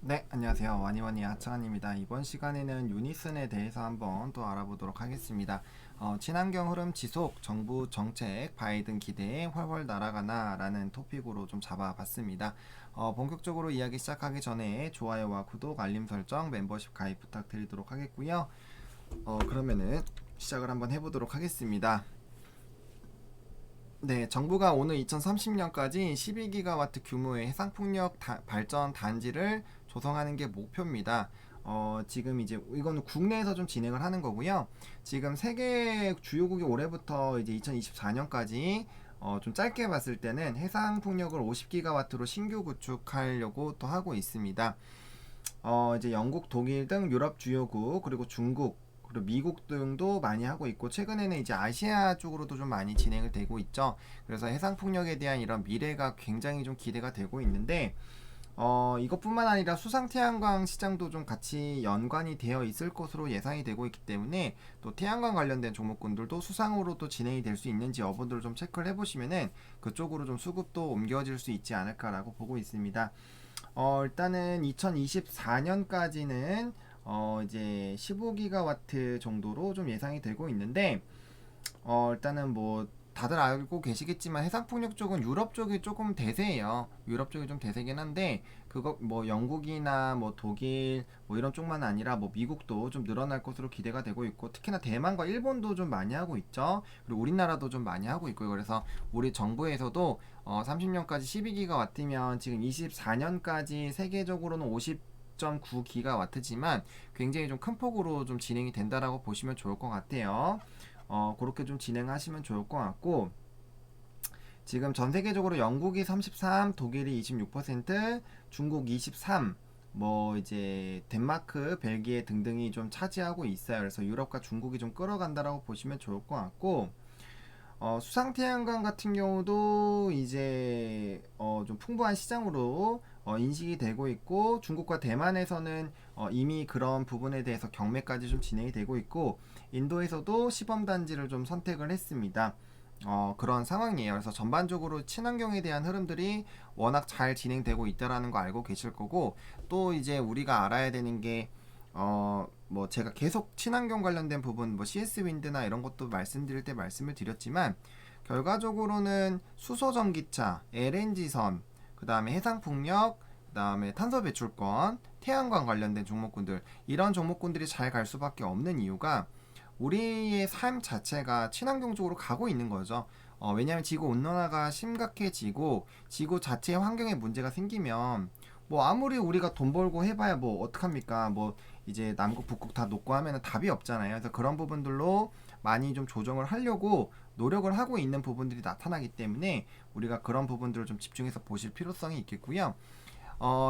네, 안녕하세요. 와니와니 하창환입니다. 이번 시간에는 유니슨에 대해서 한번 또 알아보도록 하겠습니다. 친환경 흐름 지속, 정부 정책, 바이든 기대에 훨훨 날아가나 라는 토픽으로 좀 잡아봤습니다. 본격적으로 이야기 시작하기 전에 좋아요와 구독, 알림 설정, 멤버십 가입 부탁드리도록 하겠고요. 그러면은 시작을 한번 해보도록 하겠습니다. 네, 정부가 오늘 2030년까지 12기가와트 규모의 해상풍력 발전 단지를 조성하는 게 목표입니다. 지금 이제 이거는 국내에서 좀 진행을 하는 거고요. 지금 세계 주요국이 올해부터 이제 2024년까지 좀 짧게 봤을 때는 해상풍력을 50기가와트로 신규 구축하려고 또 하고 있습니다. 이제 영국, 독일 등 유럽 주요국 그리고 중국 그리고 미국 등도 많이 하고 있고 최근에는 이제 아시아 쪽으로도 좀 많이 진행을 되고 있죠. 그래서 해상 풍력에 대한 이런 미래가 굉장히 좀 기대가 되고 있는데 이것뿐만 아니라 수상 태양광 시장도 좀 같이 연관이 되어 있을 것으로 예상이 되고 있기 때문에 또 태양광 관련된 종목군들도 수상으로 또 진행이 될 수 있는지 여부들을 좀 체크를 해보시면은 그쪽으로 좀 수급도 옮겨질 수 있지 않을까라고 보고 있습니다. 일단은 2024년까지는 이제 15기가와트 정도로 좀 예상이 되고 있는데 일단은 뭐 다들 알고 계시겠지만 해상풍력 쪽은 유럽 쪽이 조금 대세예요. 유럽 쪽이 좀 대세긴 한데 그거 뭐 영국이나 뭐 독일 뭐 이런 쪽만 아니라 뭐 미국도 좀 늘어날 것으로 기대가 되고 있고 특히나 대만과 일본도 좀 많이 하고 있죠. 그리고 우리나라도 좀 많이 하고 있고요. 그래서 우리 정부에서도 30년까지 12기가와트면 지금 24년까지 세계적으로는 50.9기가와트지만 굉장히 좀 큰 폭으로 좀 진행이 된다라고 보시면 좋을 것 같아요. 그렇게 좀 진행하시면 좋을 것 같고 지금 전 세계적으로 영국이 33, 독일이 26%, 중국 23, 뭐 이제 덴마크, 벨기에 등등이 좀 차지하고 있어요. 그래서 유럽과 중국이 좀 끌어간다라고 보시면 좋을 것 같고 수상 태양광 같은 경우도 이제 좀 풍부한 시장으로 인식이 되고 있고 중국과 대만에서는 이미 그런 부분에 대해서 경매까지 좀 진행이 되고 있고 인도에서도 시범 단지를 좀 선택을 했습니다. 그런 상황이에요. 그래서 전반적으로 친환경에 대한 흐름들이 워낙 잘 진행되고 있다라는 거 알고 계실 거고 또 이제 우리가 알아야 되는 게 뭐 제가 계속 친환경 관련된 부분 뭐 CS 윈드나 이런 것도 말씀드릴 때 말씀을 드렸지만 결과적으로는 수소 전기차, LNG선, 그다음에 해상 풍력, 그다음에 탄소 배출권, 태양광 관련된 종목군들 이런 종목군들이 잘 갈 수밖에 없는 이유가 우리의 삶 자체가 친환경 쪽으로 가고 있는 거죠. 왜냐하면 지구 온난화가 심각해지고 지구 자체의 환경에 문제가 생기면 뭐 아무리 우리가 돈 벌고 해봐야 뭐 어떡합니까? 뭐 이제 남극 북극 다 녹고 하면은 답이 없잖아요. 그래서 그런 부분들로 많이 좀 조정을 하려고 노력을 하고 있는 부분들이 나타나기 때문에 우리가 그런 부분들을 좀 집중해서 보실 필요성이 있겠고요.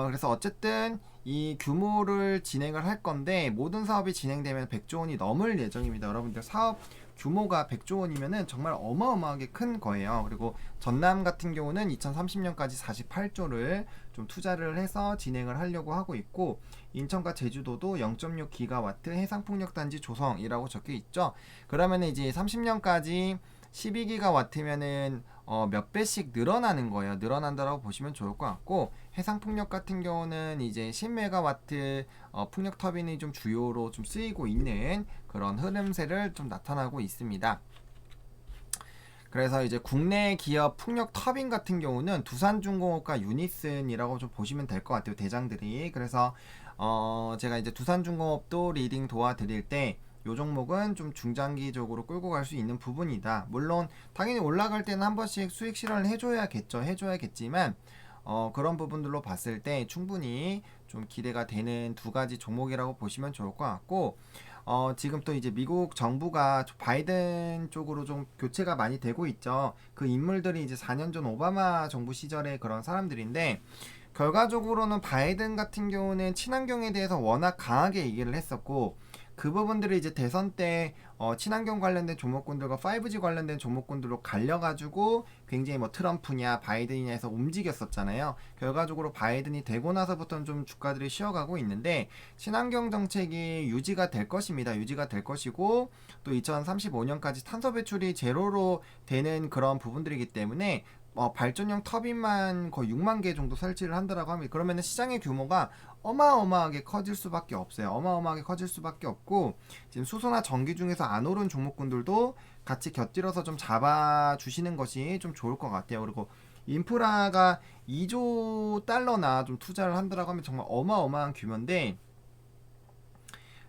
그래서 어쨌든 이 규모를 진행을 할 건데 모든 사업이 진행되면 100조 원이 넘을 예정입니다. 여러분들 사업 규모가 100조 원이면은 정말 어마어마하게 큰 거예요. 그리고 전남 같은 경우는 2030년까지 48조를 좀 투자를 해서 진행을 하려고 하고 있고 인천과 제주도도 0.6 기가와트 해상풍력단지 조성이라고 적혀 있죠. 그러면 이제 30년까지 12기가와트면은 몇 배씩 늘어나는 거예요. 늘어난다라고 보시면 좋을 것 같고 해상 풍력 같은 경우는 이제 10메가와트 풍력 터빈이 좀 주요로 좀 쓰이고 있는 그런 흐름세를 좀 나타나고 있습니다. 그래서 이제 국내 기업 풍력 터빈 같은 경우는 두산중공업과 유니슨이라고 좀 보시면 될 것 같아요. 대장들이. 그래서 제가 이제 두산중공업도 리딩 도와드릴 때 요 종목은 좀 중장기적으로 끌고 갈 수 있는 부분이다. 물론 당연히 올라갈 때는 한 번씩 수익 실현을 해줘야겠지만 그런 부분들로 봤을 때 충분히 좀 기대가 되는 두 가지 종목이라고 보시면 좋을 것 같고 지금 또 이제 미국 정부가 바이든 쪽으로 좀 교체가 많이 되고 있죠. 그 인물들이 이제 4년 전 오바마 정부 시절의 그런 사람들인데 결과적으로는 바이든 같은 경우는 친환경에 대해서 워낙 강하게 얘기를 했었고 그 부분들을 이제 대선 때 친환경 관련된 종목군들과 5G 관련된 종목군들로 갈려가지고 굉장히 뭐 트럼프냐 바이든이냐 해서 움직였었잖아요. 결과적으로 바이든이 되고 나서부터는 좀 주가들이 쉬어가고 있는데 친환경 정책이 유지가 될 것입니다. 유지가 될 것이고 또 2035년까지 탄소 배출이 제로로 되는 그런 부분들이기 때문에 발전용 터빈만 거의 6만 개 정도 설치를 한다라고 합니다. 그러면은 시장의 규모가 어마어마하게 커질 수밖에 없어요. 어마어마하게 커질 수밖에 없고, 지금 수소나 전기 중에서 안 오른 종목군들도 같이 곁들여서 좀 잡아주시는 것이 좀 좋을 것 같아요. 그리고 인프라가 2조 달러나 좀 투자를 한다라고 하면 정말 어마어마한 규모인데,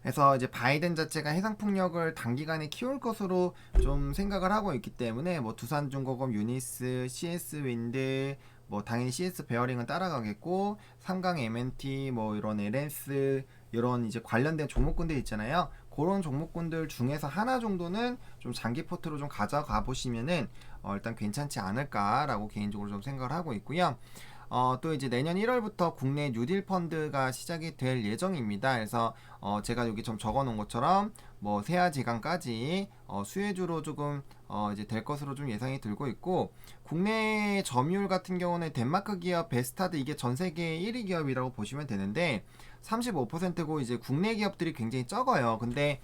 그래서 이제 바이든 자체가 해상 풍력을 단기간에 키울 것으로 좀 생각을 하고 있기 때문에 뭐 두산중공업, 유니스, CS 윈드, 뭐 당연히 CS 베어링은 따라가겠고, 삼강 M&T, 뭐 이런 LS 이런 이제 관련된 종목군들 있잖아요. 그런 종목군들 중에서 하나 정도는 좀 장기 포트로 좀 가져가 보시면은 일단 괜찮지 않을까라고 개인적으로 좀 생각을 하고 있고요. 또 이제 내년 1월부터 국내 뉴딜 펀드가 시작이 될 예정입니다. 그래서 제가 여기 좀 적어 놓은 것처럼 뭐 세아지간까지 수혜주로 조금 이제 될 것으로 좀 예상이 들고 있고, 국내 점유율 같은 경우는 덴마크 기업 베스타드, 이게 전 세계 1위 기업이라고 보시면 되는데 35%고 이제 국내 기업들이 굉장히 적어요. 근데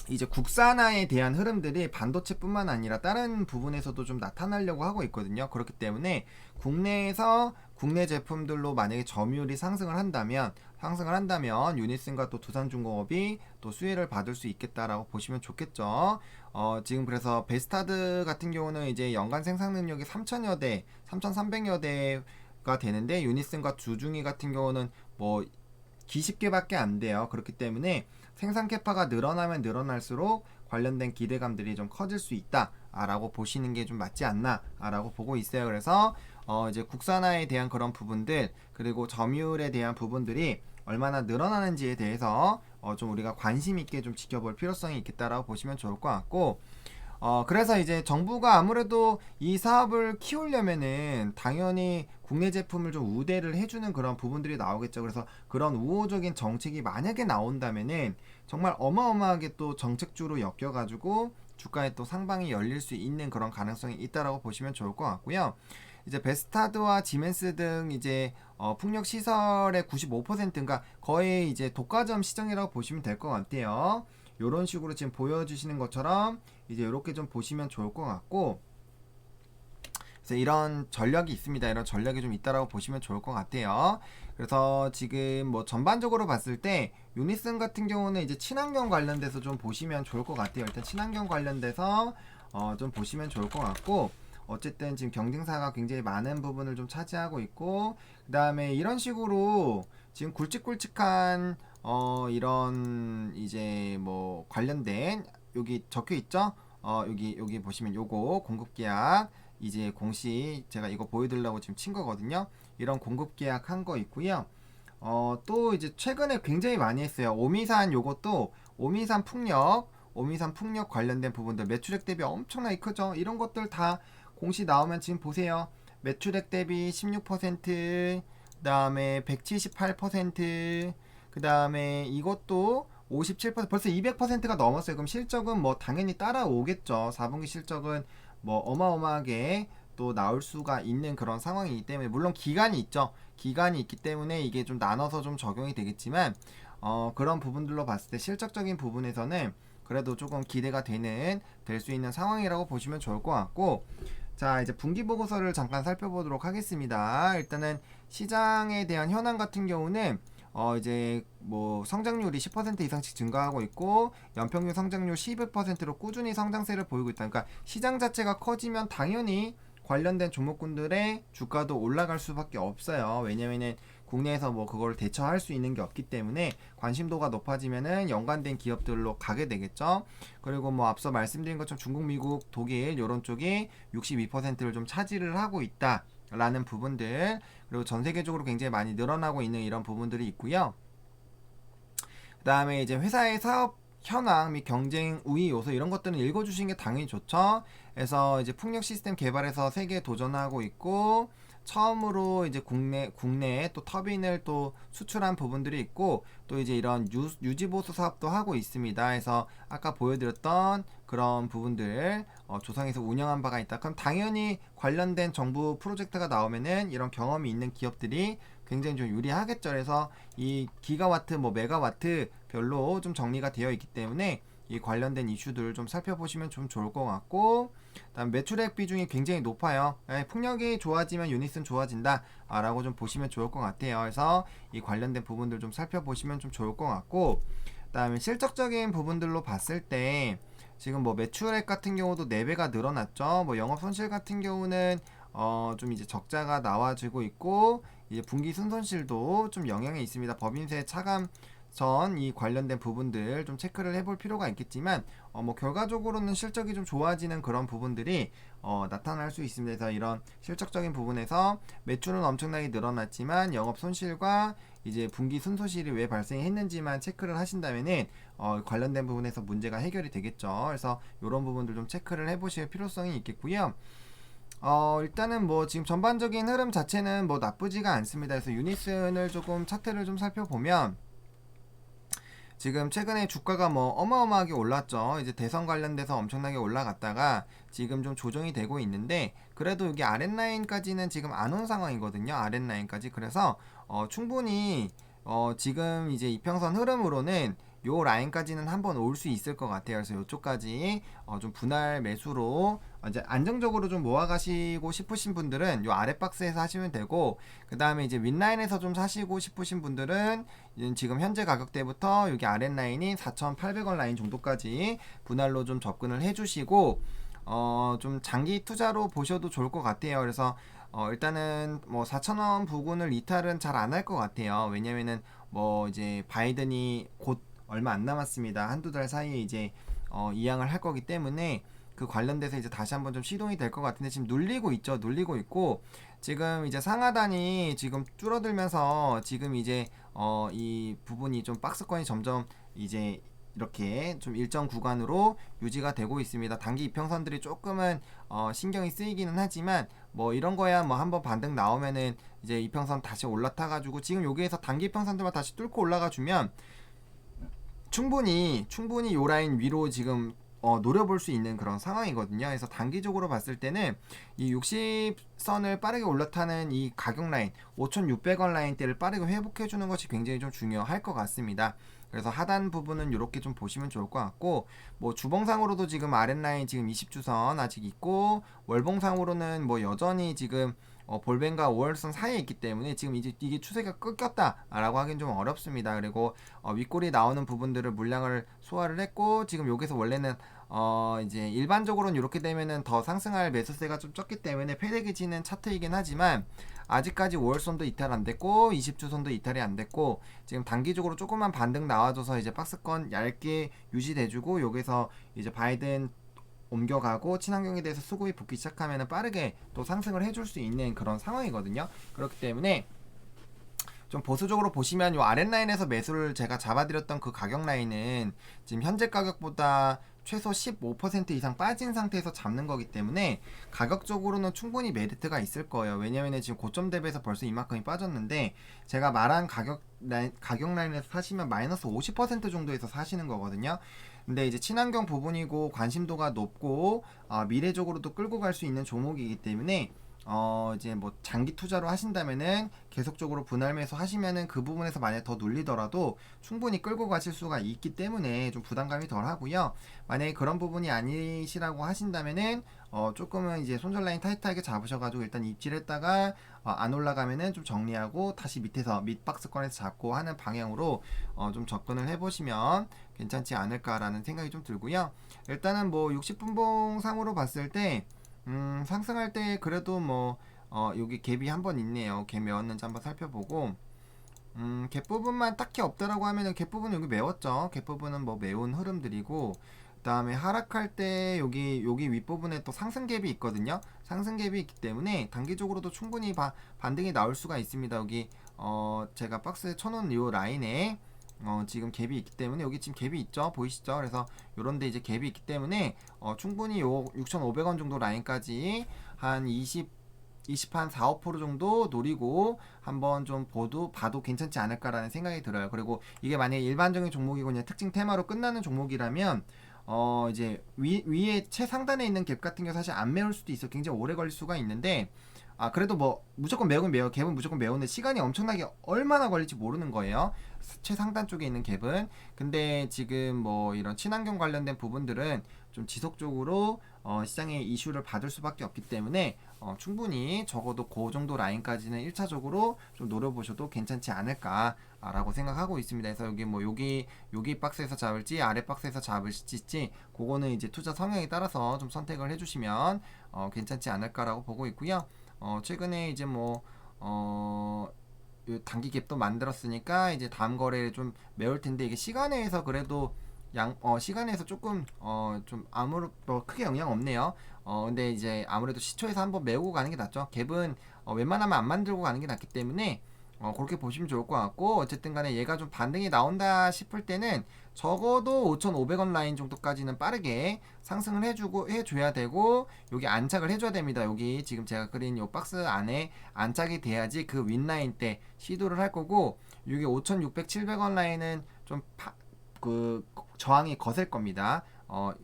이제 국산화에 대한 흐름들이 반도체뿐만 아니라 다른 부분에서도 좀 나타나려고 하고 있거든요. 그렇기 때문에 국내에서 국내 제품들로 만약에 점유율이 상승을 한다면 유니슨과 또 두산중공업이 또 수혜를 받을 수 있겠다라고 보시면 좋겠죠. 지금 그래서 베스타드 같은 경우는 이제 연간 생산 능력이 3,000여 대, 3,300여 대가 되는데, 유니슨과 주중위 같은 경우는 뭐 기십개밖에 안 돼요. 그렇기 때문에 생산 캐파가 늘어나면 늘어날수록 관련된 기대감들이 좀 커질 수 있다라고 보시는 게 좀 맞지 않나라고 보고 있어요. 그래서 이제 국산화에 대한 그런 부분들, 그리고 점유율에 대한 부분들이 얼마나 늘어나는지에 대해서 좀 우리가 관심 있게 좀 지켜볼 필요성이 있겠다라고 보시면 좋을 것 같고, 그래서 이제 정부가 아무래도 이 사업을 키우려면은 당연히 국내 제품을 좀 우대를 해주는 그런 부분들이 나오겠죠. 그래서 그런 우호적인 정책이 만약에 나온다면은 정말 어마어마하게 또 정책주로 엮여가지고 주가에 또 상방이 열릴 수 있는 그런 가능성이 있다라고 보시면 좋을 것 같고요. 이제 베스타드와 지멘스 등 이제 풍력 시설의 95%인가 거의 이제 독과점 시장이라고 보시면 될 것 같아요. 요런 식으로 지금 보여주시는 것처럼 이제 이렇게 좀 보시면 좋을 것 같고, 그래서 이런 전략이 있습니다. 이런 전략이 좀 있다라고 보시면 좋을 것 같아요. 그래서 지금 뭐 전반적으로 봤을 때 유니슨 같은 경우는 이제 친환경 관련돼서 좀 보시면 좋을 것 같아요. 일단 친환경 관련돼서 좀 보시면 좋을 것 같고, 어쨌든 지금 경쟁사가 굉장히 많은 부분을 좀 차지하고 있고, 그 다음에 이런 식으로 지금 굵직굵직한 이런 이제 뭐 관련된 여기 적혀 있죠? 여기 보시면 요거 공급계약 이제 공시 제가 이거 보여드리려고 지금 친 거거든요. 이런 공급계약 한 거 있고요. 또 이제 최근에 굉장히 많이 했어요. 오미산 요것도 오미산 풍력 관련된 부분들 매출액 대비 엄청나게 크죠. 이런 것들 다 공시 나오면 지금 보세요. 매출액 대비 16%, 그 다음에 178%, 그 다음에 이것도 57%, 벌써 200%가 넘었어요. 그럼 실적은 뭐 당연히 따라오겠죠. 4분기 실적은 뭐 어마어마하게 또 나올 수가 있는 그런 상황이기 때문에, 물론 기간이 있죠. 기간이 있기 때문에 이게 좀 나눠서 좀 적용이 되겠지만 그런 부분들로 봤을 때 실적적인 부분에서는 그래도 조금 기대가 될 수 있는 상황이라고 보시면 좋을 것 같고, 자 이제 분기 보고서를 잠깐 살펴보도록 하겠습니다. 일단은 시장에 대한 현황 같은 경우는 이제 뭐 성장률이 10% 이상씩 증가하고 있고, 연평균 성장률 12%로 꾸준히 성장세를 보이고 있다. 그러니까 시장 자체가 커지면 당연히 관련된 종목군들의 주가도 올라갈 수밖에 없어요. 왜냐면은 국내에서 뭐 그걸 대처할 수 있는 게 없기 때문에 관심도가 높아지면은 연관된 기업들로 가게 되겠죠. 그리고 뭐 앞서 말씀드린 것처럼 중국, 미국, 독일 이런 쪽이 62%를 좀 차지를 하고 있다라는 부분들, 그리고 전 세계적으로 굉장히 많이 늘어나고 있는 이런 부분들이 있고요. 그 다음에 이제 회사의 사업 현황 및 경쟁 우위 요소 이런 것들은 읽어주시는 게 당연히 좋죠. 그래서 이제 풍력 시스템 개발에서 세계에 도전하고 있고, 처음으로 이제 국내에 또 터빈을 또 수출한 부분들이 있고, 또 이제 이런 유지보수 사업도 하고 있습니다. 그래서 아까 보여드렸던 그런 부분들 조성해서 운영한 바가 있다. 그럼 당연히 관련된 정부 프로젝트가 나오면은 이런 경험이 있는 기업들이 굉장히 좀 유리하겠죠. 그래서 이 기가와트 뭐 메가와트 별로 좀 정리가 되어 있기 때문에 이 관련된 이슈들을 좀 살펴보시면 좀 좋을 것 같고, 다음 매출액 비중이 굉장히 높아요. 풍력이 좋아지면 유닛은 좋아진다 라고 좀 보시면 좋을 것 같아요. 그래서 이 관련된 부분들 좀 살펴보시면 좀 좋을 것 같고, 다음에 실적적인 부분들로 봤을 때 지금 뭐 매출액 같은 경우도 4배가 늘어났죠. 뭐 영업 손실 같은 경우는 좀 이제 적자가 나와지고 있고, 이제 분기 순손실도 좀 영향이 있습니다. 법인세 차감 전 이 관련된 부분들 좀 체크를 해볼 필요가 있겠지만, 뭐 결과적으로는 실적이 좀 좋아지는 그런 부분들이 나타날 수 있습니다. 그래서 이런 실적적인 부분에서 매출은 엄청나게 늘어났지만 영업 손실과 이제 분기 순손실이 왜 발생했는지만 체크를 하신다면은 관련된 부분에서 문제가 해결이 되겠죠. 그래서 이런 부분들 좀 체크를 해보실 필요성이 있겠고요. 일단은 뭐 지금 전반적인 흐름 자체는 뭐 나쁘지가 않습니다. 그래서 유니슨을 조금 차트를 좀 살펴보면 지금 최근에 주가가 뭐 어마어마하게 올랐죠. 이제 대선 관련돼서 엄청나게 올라갔다가 지금 좀 조정이 되고 있는데, 그래도 여기 아랫라인까지는 지금 안 온 상황이거든요. 아랫라인까지. 그래서 충분히 지금 이제 이평선 흐름으로는 요 라인까지는 한번 올 수 있을 것 같아요. 그래서 요쪽까지 좀 분할 매수로 이제 안정적으로 좀 모아가시고 싶으신 분들은 요 아래 박스에서 하시면 되고, 그 다음에 이제 윗라인에서 좀 사시고 싶으신 분들은 지금 현재 가격대부터 여기 아랫라인인 4,800원 라인 정도까지 분할로 좀 접근을 해주시고, 좀 장기 투자로 보셔도 좋을 것 같아요. 그래서 일단은 뭐 4,000원 부근을 이탈은 잘 안 할 것 같아요. 왜냐면은 뭐 이제 바이든이 곧 얼마 안 남았습니다. 한두 달 사이에 이제 이양을 할 거기 때문에 그 관련돼서 이제 다시 한번 좀 시동이 될 것 같은데, 지금 눌리고 있죠. 눌리고 있고, 지금 이제 상하단이 지금 줄어들면서 지금 이제 이 부분이 좀 박스권이 점점 이제 이렇게 좀 일정 구간으로 유지가 되고 있습니다. 단기 이평선들이 조금은 신경이 쓰이기는 하지만, 뭐 이런 거야 뭐 한번 반등 나오면은 이제 이평선 다시 올라타가지고, 지금 여기에서 단기 이평선들만 다시 뚫고 올라가 주면 충분히 요 라인 위로 지금 노려볼 수 있는 그런 상황이거든요. 그래서 단기적으로 봤을 때는 이 60선을 빠르게 올라타는 이 가격 라인 5,600원 라인대를 빠르게 회복해 주는 것이 굉장히 좀 중요할 것 같습니다. 그래서 하단 부분은 이렇게 좀 보시면 좋을 것 같고, 뭐 주봉상으로도 지금 아랫라인 지금 20주선 아직 있고, 월봉상으로는 뭐 여전히 지금 볼벤과 5월선 사이에 있기 때문에 지금 이제 이게 추세가 끊겼다라고 하긴 좀 어렵습니다. 그리고 윗골이 나오는 부분들을 물량을 소화를 했고, 지금 여기서 원래는 이제 일반적으로는 이렇게 되면은 더 상승할 매수세가 좀 적기 때문에 패대기지는 차트이긴 하지만, 아직까지 5월선도 이탈 안 됐고 20주선도 이탈이 안 됐고, 지금 단기적으로 조금만 반등 나와줘서 이제 박스권 얇게 유지돼주고, 여기서 이제 바이든 옮겨가고 친환경에 대해서 수급이 붙기 시작하면 빠르게 또 상승을 해줄 수 있는 그런 상황이거든요. 그렇기 때문에 좀 보수적으로 보시면 요 아랫라인에서 매수를 제가 잡아드렸던 그 가격 라인은 지금 현재 가격보다 최소 15% 이상 빠진 상태에서 잡는 거기 때문에 가격적으로는 충분히 메리트가 있을 거예요. 왜냐면 지금 고점 대비해서 벌써 이만큼이 빠졌는데, 제가 말한 가격 라인에서 사시면 마이너스 50% 정도에서 사시는 거거든요. 근데 이제 친환경 부분이고 관심도가 높고 미래적으로도 끌고 갈 수 있는 종목이기 때문에 이제 뭐 장기 투자로 하신다면은 계속적으로 분할 매수 하시면은 그 부분에서 만약 더 눌리더라도 충분히 끌고 가실 수가 있기 때문에 좀 부담감이 덜 하고요. 만약에 그런 부분이 아니시라고 하신다면은 조금은 이제 손절 라인 타이트하게 잡으셔가지고 일단 입질했다가 안 올라가면은 좀 정리하고 다시 밑에서 밑박스권에서 잡고 하는 방향으로 좀 접근을 해보시면 괜찮지 않을까라는 생각이 좀 들고요. 일단은 뭐 60분봉 상으로 봤을 때 상승할 때 그래도 뭐 여기 갭이 한번 있네요. 갭 메웠는지 한번 살펴보고, 갭 부분만 딱히 없다라고 하면은 갭 부분 여기 메웠죠. 갭 부분은 뭐 메운 흐름들이고, 그 다음에 하락할 때 여기 윗부분에 또 상승 갭이 있거든요. 상승 갭이 있기 때문에 단기적으로도 충분히 반등이 나올 수가 있습니다. 여기 제가 박스에 쳐놓은 이 라인에 지금 갭이 있기 때문에, 여기 지금 갭이 있죠, 보이시죠? 그래서 요런데 이제 갭이 있기 때문에 충분히 요 6,500원 정도 라인까지 한 20한 4, 5% 정도 노리고 한번 좀 봐도 괜찮지 않을까라는 생각이 들어요. 그리고 이게 만약에 일반적인 종목이고 그냥 특징 테마로 끝나는 종목이라면 이제 위에 최상단에 있는 갭 같은 게 사실 안 메울 수도 있어. 굉장히 오래 걸릴 수가 있는데 그래도 뭐 무조건 매우긴 매워. 갭은 무조건 매운데 시간이 엄청나게 얼마나 걸릴지 모르는 거예요. 최상단 쪽에 있는 갭은. 근데 지금 뭐 이런 친환경 관련된 부분들은 좀 지속적으로 시장의 이슈를 받을 수밖에 없기 때문에 충분히 적어도 그 정도 라인까지는 1차적으로 좀 노려보셔도 괜찮지 않을까라고 생각하고 있습니다. 그래서 여기 뭐 여기 박스에서 잡을지 아래 박스에서 잡을지 그거는 이제 투자 성향에 따라서 좀 선택을 해주시면 괜찮지 않을까라고 보고 있고요. 최근에 이제 뭐 요 단기 갭도 만들었으니까 이제 다음 거래를 좀 메울 텐데 이게 시간에서 그래도 시간에서 조금 좀 아무런 뭐 크게 영향 없네요. 근데 이제 아무래도 시초에서 한번 메우고 가는 게 낫죠. 갭은 웬만하면 안 만들고 가는 게 낫기 때문에 그렇게 보시면 좋을 것 같고 어쨌든 간에 얘가 좀 반등이 나온다 싶을 때는 적어도 5,500원 라인 정도까지는 빠르게 상승을 해줘야 되고 여기 안착을 해줘야 됩니다. 여기 지금 제가 그린 요 박스 안에 안착이 돼야지 그 윗라인 때 시도를 할 거고 여기 5,600, 700원 라인은 좀 그 저항이 거셀 겁니다.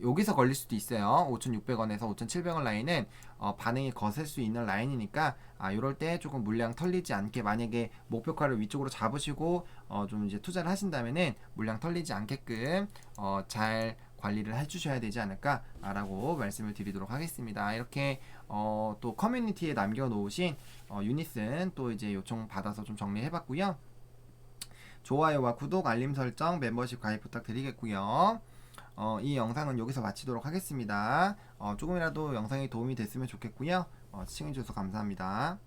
여기서 걸릴 수도 있어요. 5,600원에서 5,700원 라인은 반응이 거셀 수 있는 라인이니까 이럴 때 조금 물량 털리지 않게 만약에 목표가를 위쪽으로 잡으시고 좀 이제 투자를 하신다면은 물량 털리지 않게끔 잘 관리를 해주셔야 되지 않을까라고 말씀을 드리도록 하겠습니다. 이렇게 또 커뮤니티에 남겨놓으신 유닛은 또 이제 요청 받아서 좀 정리해봤고요. 좋아요와 구독, 알림 설정, 멤버십 가입 부탁드리겠고요. 이 영상은 여기서 마치도록 하겠습니다. 조금이라도 영상이 도움이 됐으면 좋겠고요. 시청해주셔서 감사합니다.